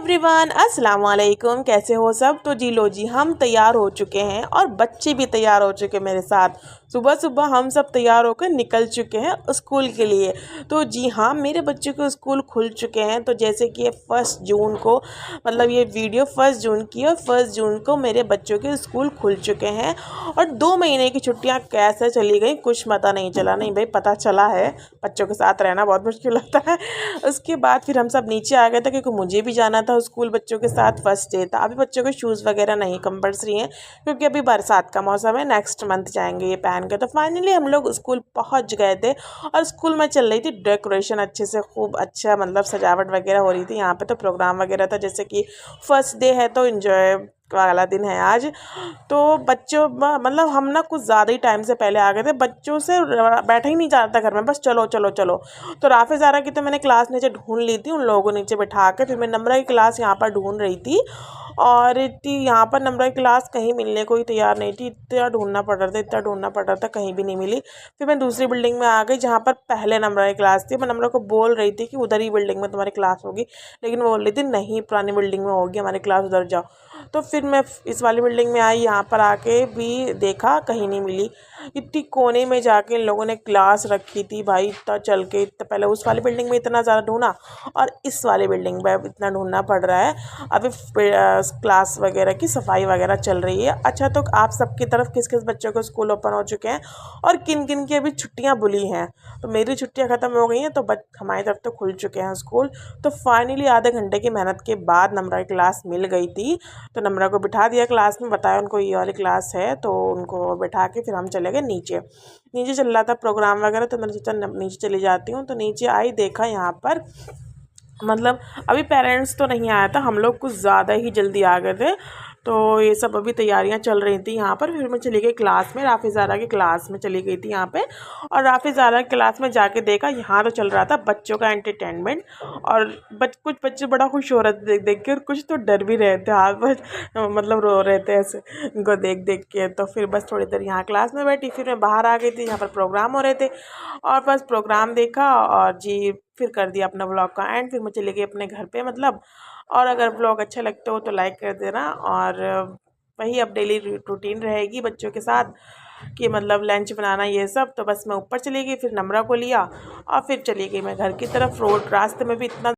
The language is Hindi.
एवरीवन, अस्सलाम वालेकुम। कैसे हो सब? तो जी लो जी, हम तैयार हो चुके हैं और बच्चे भी तैयार हो चुके हैं मेरे साथ। सुबह सुबह हम सब तैयार होकर निकल चुके हैं स्कूल के लिए। तो जी हाँ, मेरे बच्चों के स्कूल खुल चुके हैं। तो जैसे कि ये 1 जून को, मतलब ये वीडियो 1 जून की, और 1 जून को मेरे बच्चों के स्कूल खुल चुके हैं। और 2 महीने की छुट्टियाँ कैसे चली गई कुछ पता नहीं चला। नहीं भाई, पता चला है, बच्चों के साथ रहना बहुत मुश्किल होता है। उसके बाद फिर हम सब नीचे आ गए थे क्योंकि मुझे भी जाना था स्कूल बच्चों के साथ। फर्स्ट डे था। अभी बच्चों के शूज़ वगैरह नहीं कंपलसरी हैं क्योंकि अभी बरसात का मौसम है। नेक्स्ट मंथ जाएंगे ये पहन के। तो फाइनली हम लोग स्कूल पहुंच गए थे और स्कूल में चल रही थी डेकोरेशन अच्छे से, खूब अच्छा, मतलब सजावट वगैरह हो रही थी। यहाँ पे तो प्रोग्राम वगैरह था, जैसे कि फर्स्ट डे है तो इन्जॉय वाला दिन है आज। तो बच्चों, मतलब हम ना कुछ ज़्यादा ही टाइम से पहले आ गए थे। बच्चों से बैठा ही नहीं जाता घर में, बस चलो चलो चलो। तो राफे ज़ारा की तो मैंने क्लास नीचे ढूंढ ली थी, उन लोगों को नीचे बैठा के। फिर मैं नम्रा की क्लास यहाँ पर ढूंढ रही थी और इतनी यहाँ पर नम्रा की क्लास कहीं मिलने को ही तैयार नहीं थी। इतना ढूंढना पड़ रहा था, इतना ढूंढना पड़ रहा था, कहीं भी नहीं मिली। फिर मैं दूसरी बिल्डिंग में आ गई जहाँ पर पहले नम्रा की क्लास थी। मैं नम्रा को बोल रही थी कि उधर ही बिल्डिंग में तुम्हारी क्लास होगी, लेकिन वो बोल रही थी नहीं, पुरानी बिल्डिंग में होगी हमारी क्लास, उधर जाओ। तो फिर मैं इस वाली बिल्डिंग में आई, यहाँ पर आके भी देखा, कहीं नहीं मिली। इतनी कोने में जाके इन लोगों ने क्लास रखी थी भाई, इतना चल के, इतना पहले उस वाली बिल्डिंग में इतना ज़्यादा ढूंढा और इस वाली बिल्डिंग में इतना ढूंढना पड़ रहा है। अभी क्लास वगैरह की सफाई वगैरह चल रही है। अच्छा, तो आप सबकी तरफ किस किस बच्चों को स्कूल ओपन हो चुके हैं और किन किन की अभी छुट्टियाँ बुली हैं? तो मेरी छुट्टियाँ ख़त्म हो गई हैं, तो हमारी तरफ तो खुल चुके हैं स्कूल। तो फाइनली आधे घंटे की मेहनत के बाद नम्रा की क्लास मिल गई थी। तो नम्रा को बिठा दिया क्लास में, बताया उनको ये वाली क्लास है, तो उनको बिठा के फिर हम चले गए नीचे। नीचे चल रहा था प्रोग्राम वगैरह, तो मैंने सोचा नीचे चली जाती हूँ। तो नीचे आई, देखा यहाँ पर, मतलब अभी पेरेंट्स तो नहीं आया था, हम लोग कुछ ज़्यादा ही जल्दी आ गए थे। तो ये सब अभी तैयारियां चल रही थी यहाँ पर। फिर मैं चली गई क्लास में, राफी ज़ारा की क्लास में चली गई थी यहाँ पे। और राफी ज़ारा की क्लास में जाके देखा, यहाँ तो चल रहा था बच्चों का एंटरटेनमेंट। और कुछ बच्चे बड़ा खुश हो रहे थे देख देख के, और कुछ तो डर भी रहे थे, हाथ पर मतलब रो रहे थे ऐसे इनको देख देख के। तो फिर बस थोड़ी देर यहाँ क्लास में बैठी, फिर मैं बाहर आ गई थी, यहाँ पर प्रोग्राम हो रहे थे और बस प्रोग्राम देखा और जी फिर कर दिया अपना व्लॉग का एंड। फिर मैं चली गई अपने घर पे, मतलब। और अगर व्लॉग अच्छा लगता हो तो लाइक कर देना। और वही अब डेली रूटीन रहेगी बच्चों के साथ कि मतलब लंच बनाना ये सब। तो बस मैं ऊपर चली गई, फिर नम्रा को लिया और फिर चली गई मैं घर की तरफ। रोड रास्ते में भी इतना